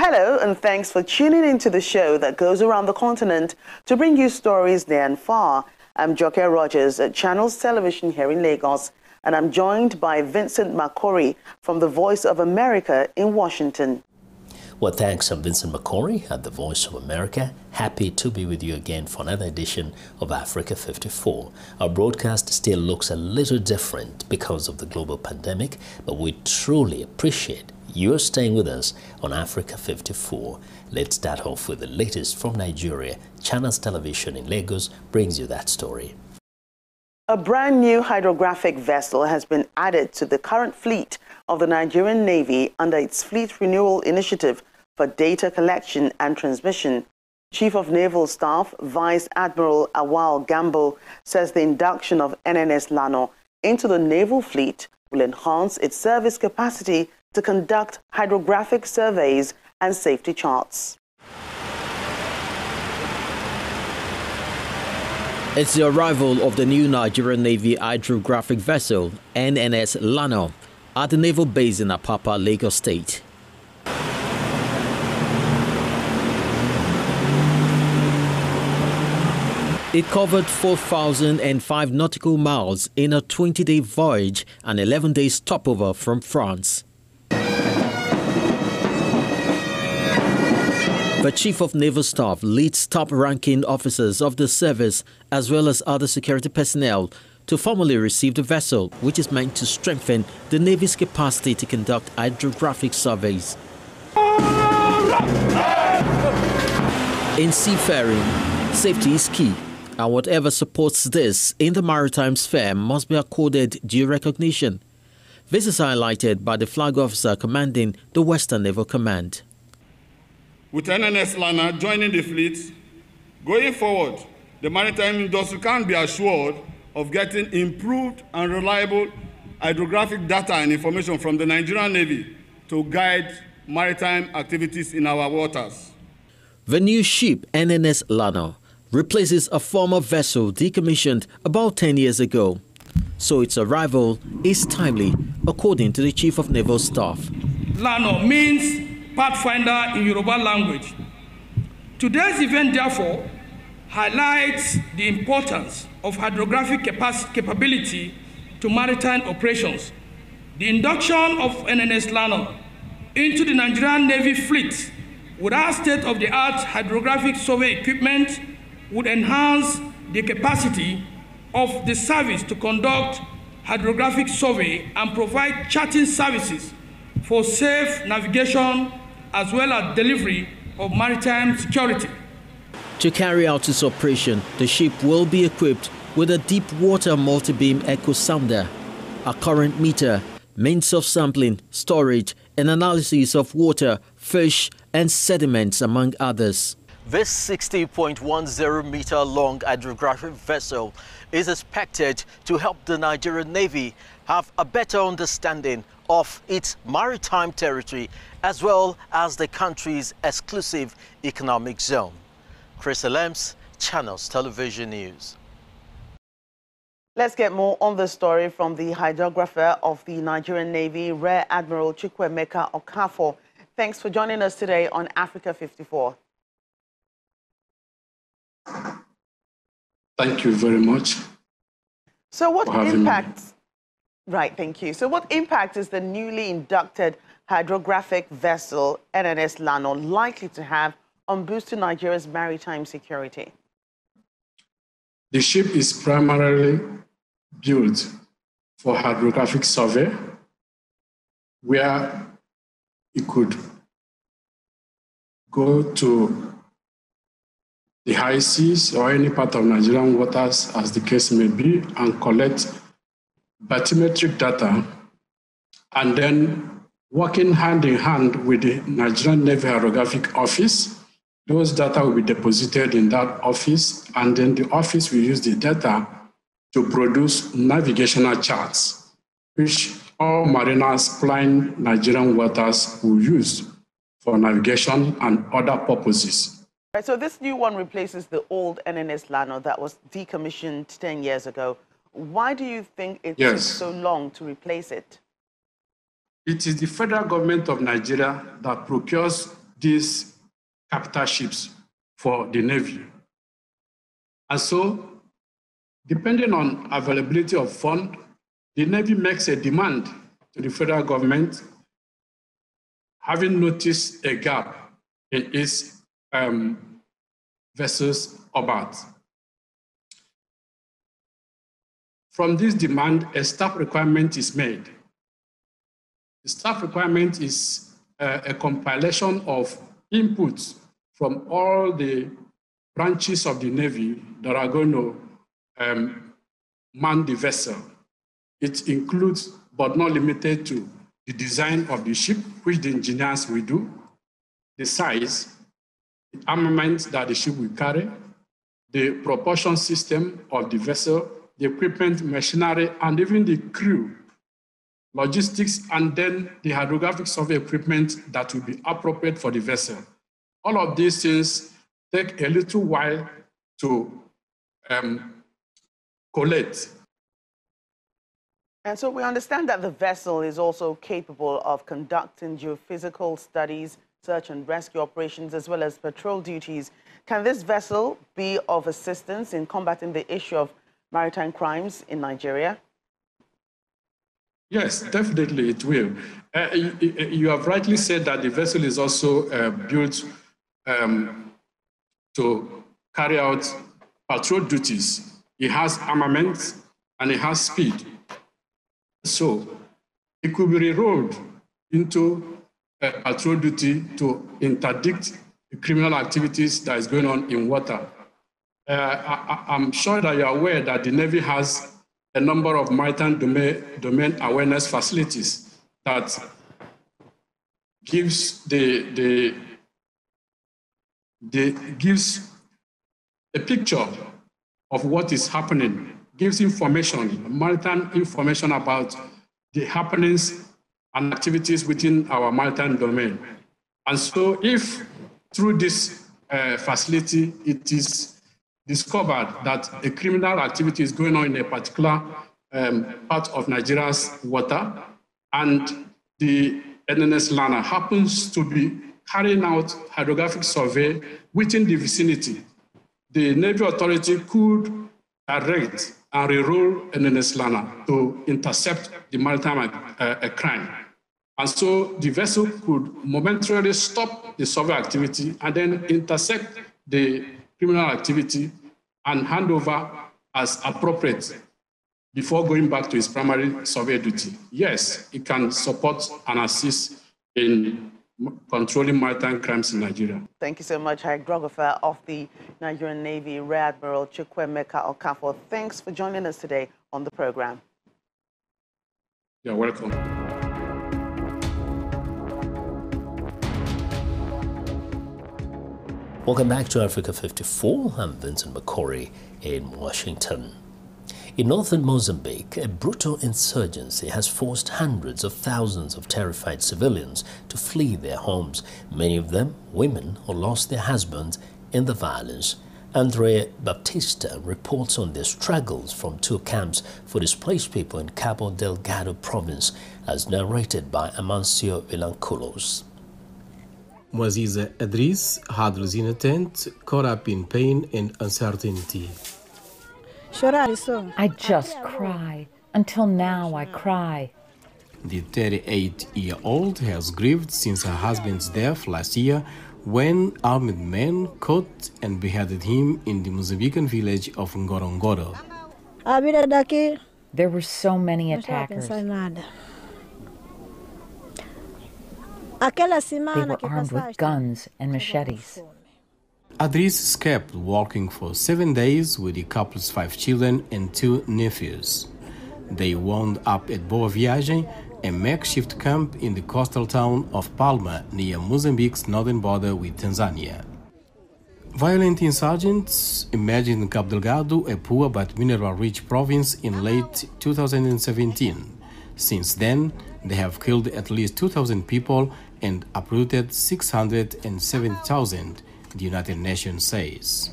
Hello, and thanks for tuning into the show that goes around the continent to bring you stories near and far. I'm Joke Rogers at Channels Television here in Lagos, and I'm joined by Vincent Makori from the Voice of America in Washington. Well, thanks. I'm Vincent Makori at the Voice of America. Happy to be with you again for another edition of Africa 54. Our broadcast still looks a little different because of the global pandemic, but we truly appreciate you're staying with us on Africa 54. Let's start off with the latest from Nigeria. Channels Television in Lagos brings you that story. A brand new hydrographic vessel has been added to the current fleet of the Nigerian Navy under its Fleet Renewal Initiative for Data Collection and Transmission. Chief of Naval Staff, Vice Admiral Awaal Gambo, says the induction of NNS Lano into the naval fleet will enhance its service capacity to conduct hydrographic surveys and safety charts. It's the arrival of the new Nigerian Navy hydrographic vessel, NNS Lano, at the naval base in Apapa, Lagos State. It covered 4,005 nautical miles in a 20-day voyage and 11-day stopover from France. The Chief of Naval Staff leads top-ranking officers of the service as well as other security personnel to formally receive the vessel, which is meant to strengthen the Navy's capacity to conduct hydrographic surveys. In seafaring, safety is key, and whatever supports this in the maritime sphere must be accorded due recognition. This is highlighted by the flag officer commanding the Western Naval Command. With NNS Lana joining the fleet, going forward, the maritime industry can be assured of getting improved and reliable hydrographic data and information from the Nigerian Navy to guide maritime activities in our waters. The new ship, NNS Lana, replaces a former vessel decommissioned about 10 years ago, so its arrival is timely, according to the Chief of Naval Staff. Lano means Pathfinder in Yoruba language. Today's event, therefore, highlights the importance of hydrographic capability to maritime operations. The induction of NNS Lano into the Nigerian Navy fleet with our state-of-the-art hydrographic survey equipment would enhance the capacity of the service to conduct hydrographic survey and provide charting services for safe navigation as well as delivery of maritime security. To carry out its operation, the ship will be equipped with a deep water multi-beam echo sounder, a current meter, means of sampling, storage, and analysis of water, fish, and sediments, among others. This 60.10-meter-long hydrographic vessel is expected to help the Nigerian Navy have a better understanding of its maritime territory as well as the country's exclusive economic zone. Chris Elems, Channels Television News. Let's get more on the story from the hydrographer of the Nigerian Navy, Rear Admiral Chukwuemeka Okafor. Thanks for joining us today on Africa 54. Thank you very much. So what impact, right, thank you. So what impact is the newly inducted hydrographic vessel NNS Lano likely to have on boosting Nigeria's maritime security? The ship is primarily built for hydrographic survey, where it could go to the high seas or any part of Nigerian waters, as the case may be, and collect bathymetric data, and then working hand in hand with the Nigerian Navy Hydrographic Office, those data will be deposited in that office, and then the office will use the data to produce navigational charts, which all mariners flying Nigerian waters will use for navigation and other purposes. Right, so this new one replaces the old NNS Lano that was decommissioned 10 years ago. Why do you think it took so long to replace it? It is the federal government of Nigeria that procures these capital ships for the Navy. And so, depending on availability of funds, the Navy makes a demand to the federal government, having noticed a gap in its vessels orbit. From this demand, a staff requirement is made. The staff requirement is a compilation of inputs from all the branches of the Navy that are going to man the vessel. It includes, but not limited to, the design of the ship, which the engineers will do, the size, the armament that the ship will carry, the propulsion system of the vessel, the equipment, machinery, and even the crew, logistics, and then the hydrographic survey equipment that will be appropriate for the vessel. All of these things take a little while to collect. And so we understand that the vessel is also capable of conducting geophysical studies, search and rescue operations, as well as patrol duties. Can this vessel be of assistance in combating the issue of maritime crimes in Nigeria? Yes, definitely it will. You have rightly said that the vessel is also built to carry out patrol duties. It has armament and it has speed. So it could be rerolled into a patrol duty to interdict the criminal activities that is going on in water. I'm sure that you are aware that the Navy has a number of maritime domain awareness facilities that gives gives a picture of what is happening, gives information, maritime information about the happenings and activities within our maritime domain. And so if through this facility it is discovered that a criminal activity is going on in a particular part of Nigeria's water, and the NNS Lana happens to be carrying out hydrographic survey within the vicinity, the Navy Authority could direct and reroll NNS Lana to intercept the maritime crime. And so the vessel could momentarily stop the survey activity and then intercept the criminal activity and hand over as appropriate before going back to its primary survey duty. Yes, it can support and assist in controlling maritime crimes in Nigeria. Thank you so much, Hydrographer of the Nigerian Navy, Rear Admiral Chukwuemeka Okafor. Thanks for joining us today on the program. You're welcome. Welcome back to Africa 54. I'm Vincent McCory in Washington. In northern Mozambique, a brutal insurgency has forced hundreds of thousands of terrified civilians to flee their homes, many of them women who lost their husbands in the violence. Andre Baptista reports on their struggles from two camps for displaced people in Cabo Delgado province, as narrated by Amancio Vilanculos. Mwaziza Idris huddles in a tent, caught up in pain and uncertainty. I just cry. Until now, I cry. The 38-year-old has grieved since her husband's death last year when armed men caught and beheaded him in the Mozambican village of Ngorongoro. There were so many attackers. They were armed with guns and machetes. Idris escaped, walking for 7 days with the couple's 5 children and 2 nephews. They wound up at Boa Viagem, a makeshift camp in the coastal town of Palma, near Mozambique's northern border with Tanzania. Violent insurgents emerged in Cabo Delgado, a poor but mineral-rich province, in late 2017. Since then, they have killed at least 2,000 people and uprooted 670,000, the United Nations says.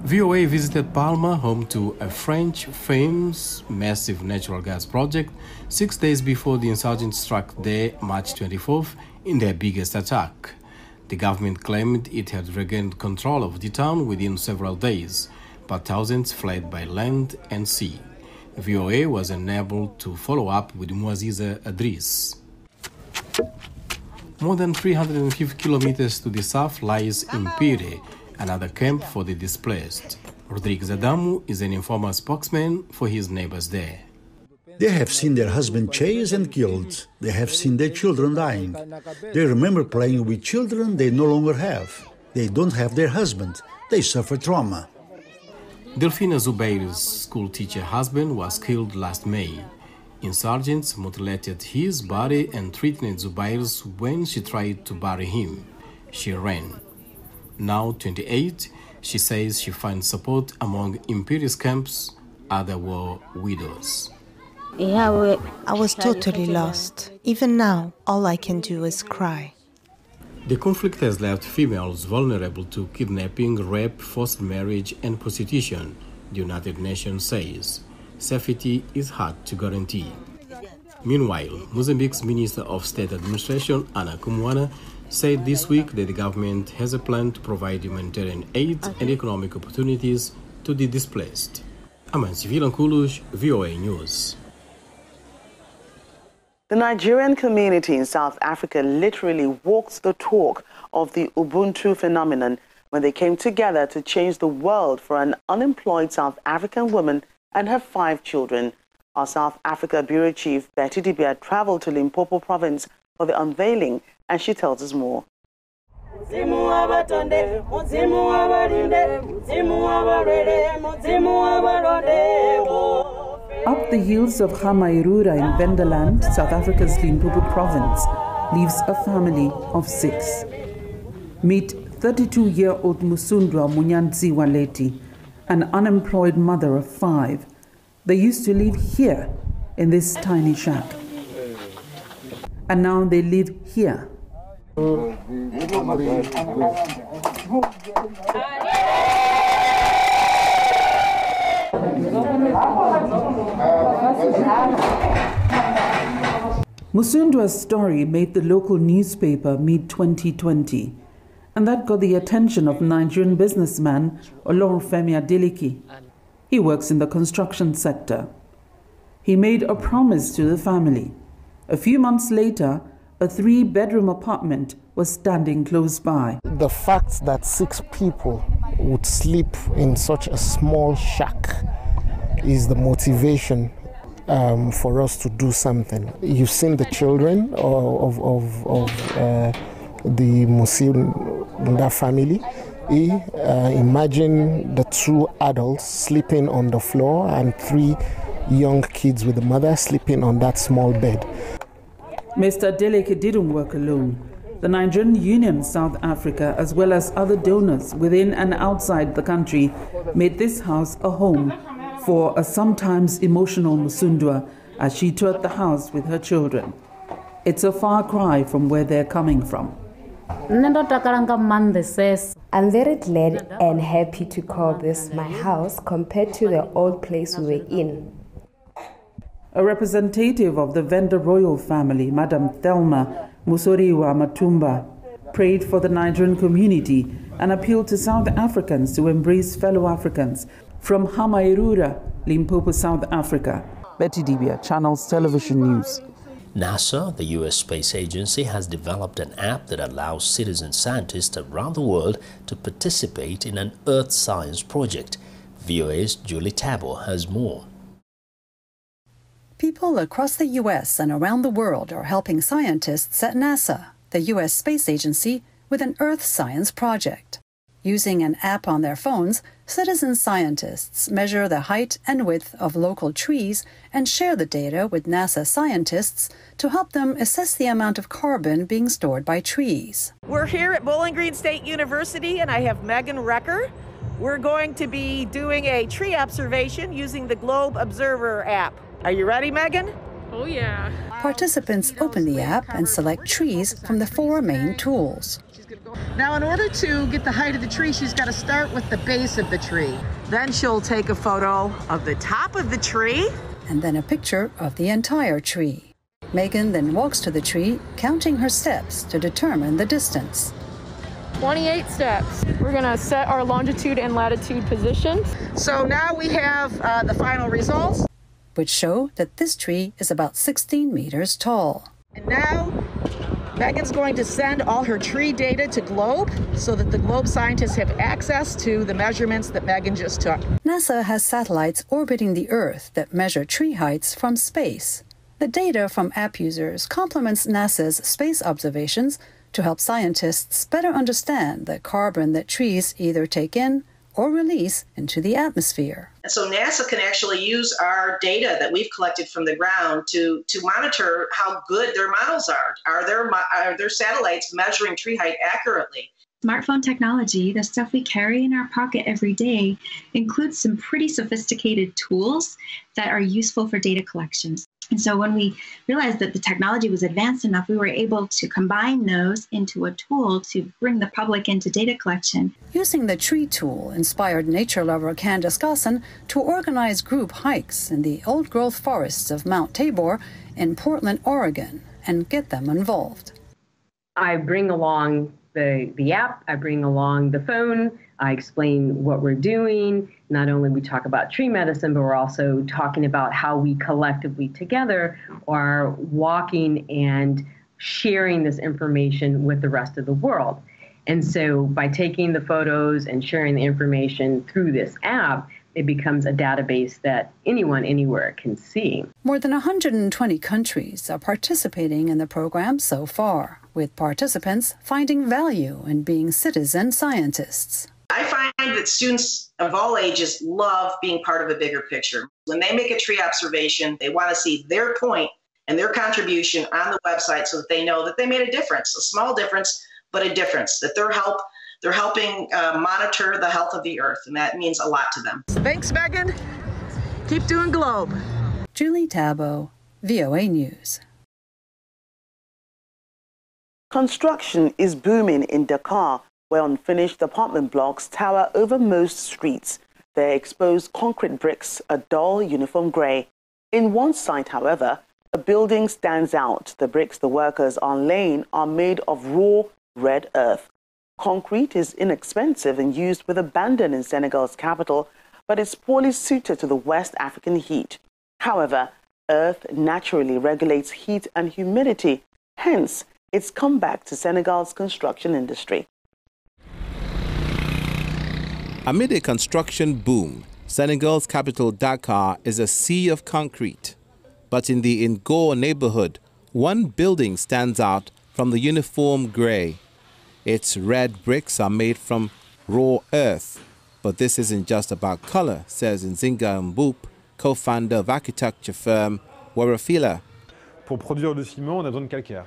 VOA visited Palma, home to a French-famous massive natural gas project, 6 days before the insurgents struck there, March 24th, in their biggest attack. The government claimed it had regained control of the town within several days, but thousands fled by land and sea. VOA was unable to follow up with Muaziza Adris. More than 350 kilometers to the south lies IMPIRE, another camp for the displaced. Rodrigues Adamo is an informal spokesman for his neighbors there. They have seen their husband chased and killed. They have seen their children dying. They remember playing with children they no longer have. They don't have their husband. They suffer trauma. Delfina Zubaire's school-teacher husband was killed last May. Insurgents mutilated his body and threatened Zubaire's when she tried to bury him. She ran. Now 28, she says she finds support among IMPIRE's camps. Other war widows. I was totally lost. Even now, all I can do is cry. The conflict has left females vulnerable to kidnapping, rape, forced marriage and prostitution, the United Nations says. Safety is hard to guarantee. Meanwhile, Mozambique's Minister of State Administration, Ana Kumwana, said this week that the government has a plan to provide humanitarian aid and economic opportunities to the displaced. Amancio Vilanculos, VOA News. The Nigerian community in South Africa literally walked the talk of the Ubuntu phenomenon when they came together to change the world for an unemployed South African woman and her 5 children. Our South Africa Bureau Chief, Betty Dibia, traveled to Limpopo province for the unveiling, and she tells us more. Up the hills of Hamairura in Venderland, South Africa's Limpopo province, lives a family of 6. Meet 32-year-old Musundwa Munyanzi Waleti, an unemployed mother of 5. They used to live here in this tiny shack. And now they live here. Musundwa's story made the local newspaper mid-2020, and that got the attention of Nigerian businessman Olorunfemi Adeleke. He works in the construction sector. He made a promise to the family. A few months later, a 3-bedroom apartment was standing close by. The fact that 6 people would sleep in such a small shack is the motivation for us to do something. You've seen the children of the Musunda family. Imagine the 2 adults sleeping on the floor and 3 young kids with the mother sleeping on that small bed. Mr. Adeleke didn't work alone. The Nigerian Union South Africa, as well as other donors within and outside the country, made this house a home for a sometimes emotional Musundwa as she toured the house with her children. It's a far cry from where they're coming from. I'm very glad and happy to call this my house compared to the old place we were in. A representative of the Venda royal family, Madam Thelma Musoriwa Matumba, prayed for the Nigerian community and appealed to South Africans to embrace fellow Africans. From Hamairura, Limpopo, South Africa, Betty Dibia, Channels Television News. NASA, the U.S. space agency, has developed an app that allows citizen scientists around the world to participate in an Earth science project. VOA's Julie Tabo has more. People across the U.S. and around the world are helping scientists at NASA, the U.S. space agency, with an Earth science project. Using an app on their phones, citizen scientists measure the height and width of local trees and share the data with NASA scientists to help them assess the amount of carbon being stored by trees. We're here at Bowling Green State University, and I have Megan Recker. We're going to be doing a tree observation using the Globe Observer app. Are you ready, Megan? Oh, yeah. Participants open the app and select trees from the 4 main tools. Now, in order to get the height of the tree, she's got to start with the base of the tree. Then she'll take a photo of the top of the tree. And then a picture of the entire tree. Megan then walks to the tree, counting her steps to determine the distance. 28 steps. We're gonna set our longitude and latitude positions. So now we have the final results, which show that this tree is about 16 meters tall. And now Megan's going to send all her tree data to GLOBE so that the GLOBE scientists have access to the measurements that Megan just took. NASA has satellites orbiting the Earth that measure tree heights from space. The data from app users complements NASA's space observations to help scientists better understand the carbon that trees either take in or release into the atmosphere. And so NASA can actually use our data that we've collected from the ground to monitor how good their models are. Are their satellites measuring tree height accurately? Smartphone technology, the stuff we carry in our pocket every day, includes some pretty sophisticated tools that are useful for data collection. And so when we realized that the technology was advanced enough, we were able to combine those into a tool to bring the public into data collection. Using the tree tool inspired nature lover Candace Gosson to organize group hikes in the old-growth forests of Mount Tabor in Portland, Oregon, and get them involved. I bring along the app, I bring along the phone, I explain what we're doing. Not only we talk about tree medicine, but we're also talking about how we collectively together are walking and sharing this information with the rest of the world. And so by taking the photos and sharing the information through this app, it becomes a database that anyone anywhere can see. More than 120 countries are participating in the program so far, with participants finding value in being citizen scientists. I find that students of all ages love being part of a bigger picture. When they make a tree observation, they want to see their point and their contribution on the website so that they know that they made a difference, a small difference, but a difference, that they're helping monitor the health of the earth, and that means a lot to them. Thanks, Megan. Keep doing GLOBE. Julie Tabo, VOA News. Construction is booming in Dakar, where unfinished apartment blocks tower over most streets. Their exposed concrete bricks a dull uniform grey. In one site, however, a building stands out. The bricks the workers are laying are made of raw red earth. Concrete is inexpensive and used with abandon in Senegal's capital, but it's poorly suited to the West African heat. However, earth naturally regulates heat and humidity, hence its comeback to Senegal's construction industry. Amid a construction boom, Senegal's capital Dakar is a sea of concrete. But in the Ngor neighborhood, one building stands out from the uniform grey. Its red bricks are made from raw earth. But this isn't just about color, says Nzinga Mboop, co-founder of architecture firm Warafila. Pour produire le ciment, on a besoin de calcaire.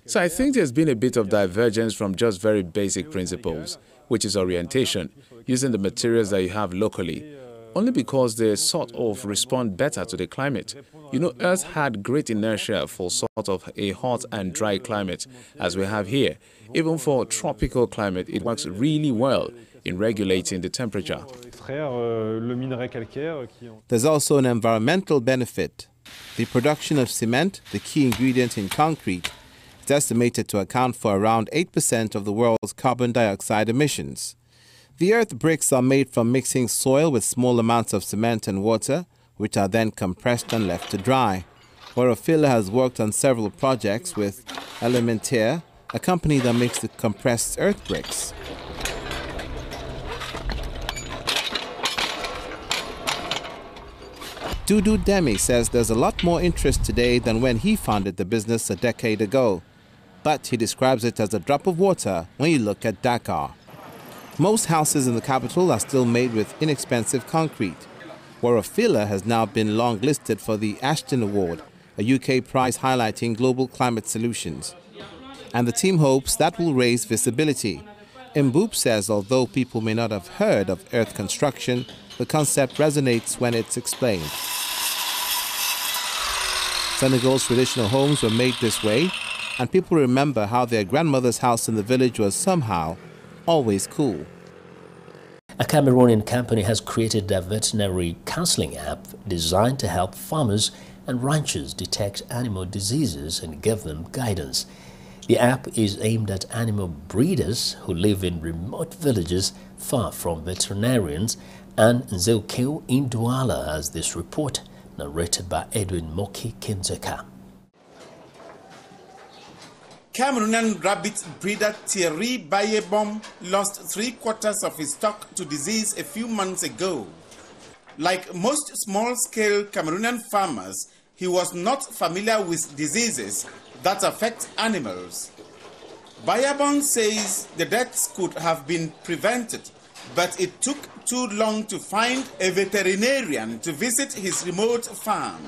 So I think there's been a bit of divergence from just very basic principles, which is orientation, using the materials that you have locally, only because they sort of respond better to the climate. You know, Earth had great inertia for sort of a hot and dry climate, as we have here. Even for tropical climate, it works really well in regulating the temperature. There's also an environmental benefit. The production of cement, the key ingredient in concrete, is estimated to account for around 8% of the world's carbon dioxide emissions. The earth bricks are made from mixing soil with small amounts of cement and water, which are then compressed and left to dry. Warafila has worked on several projects with IMPIRE, a company that makes the compressed earth bricks. Dudu Demi says there's a lot more interest today than when he founded the business a decade ago. But he describes it as a drop of water when you look at Dakar. Most houses in the capital are still made with inexpensive concrete. Warafila has now been long-listed for the Ashton Award, a UK prize highlighting global climate solutions. And the team hopes that will raise visibility. Mboop says although people may not have heard of earth construction, the concept resonates when it's explained. Senegal's traditional homes were made this way, and people remember how their grandmother's house in the village was somehow always cool. A Cameroonian company has created a veterinary counseling app designed to help farmers and ranchers detect animal diseases and give them guidance. The app is aimed at animal breeders who live in remote villages far from veterinarians, and Nzokeo in Douala has this report, narrated by Edwin Moki Kinzeka. Cameroonian rabbit breeder Thierry Bayebom lost 3/4 of his stock to disease a few months ago. Like most small-scale Cameroonian farmers, he was not familiar with diseases that affect animals. Bayebom says the deaths could have been prevented, but it took too long to find a veterinarian to visit his remote farm.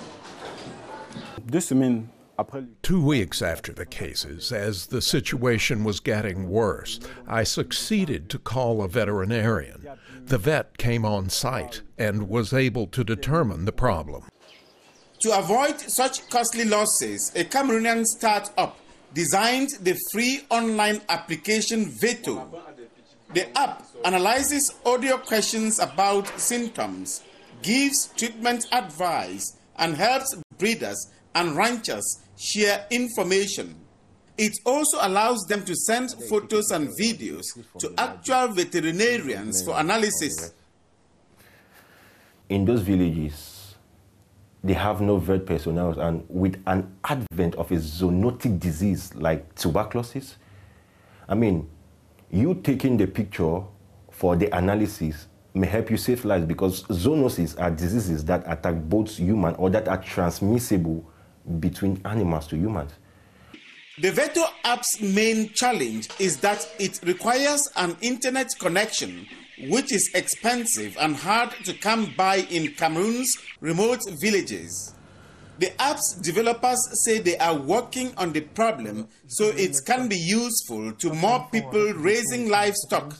2 weeks after the cases, as the situation was getting worse, I succeeded to call a veterinarian. The vet came on site and was able to determine the problem. To avoid such costly losses, a Cameroonian startup designed the free online application VETO. The app analyzes audio questions about symptoms, gives treatment advice, and helps breeders and ranchers share information. It also allows them to send photos and videos to actual veterinarians for analysis. In those villages, they have no vet personnel, and with an advent of a zoonotic disease like tuberculosis, I mean, you taking the picture for the analysis may help you save lives, because zoonoses are diseases that attack both human or that are transmissible between animals to humans. The VETO app's main challenge is that it requires an internet connection, which is expensive and hard to come by in Cameroon's remote villages. The app's developers say they are working on the problem so it can be useful to more people raising livestock.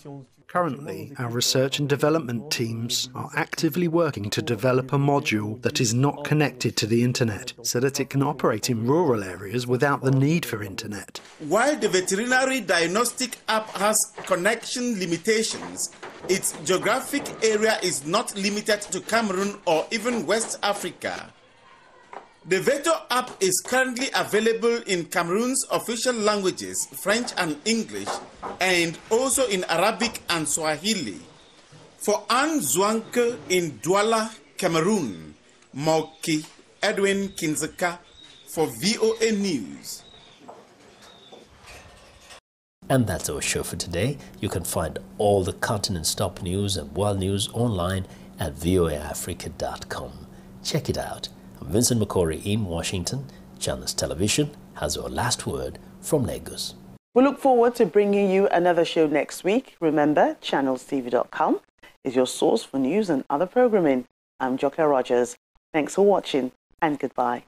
Currently, our research and development teams are actively working to develop a module that is not connected to the internet, so that it can operate in rural areas without the need for internet. While the veterinary diagnostic app has connection limitations, its geographic area is not limited to Cameroon or even West Africa. The VETO app is currently available in Cameroon's official languages, French and English, and also in Arabic and Swahili. For Anne Zwanke in Douala, Cameroon, Moki Edwin Kinzeka for VOA News. And that's our show for today. You can find all the continent's top news and world news online at voaafrica.com. Check it out. I'm Vincent McCory in Washington. Channels Television has our last word from Lagos. We look forward to bringing you another show next week. Remember, channelstv.com is your source for news and other programming. I'm Joker Rogers. Thanks for watching and goodbye.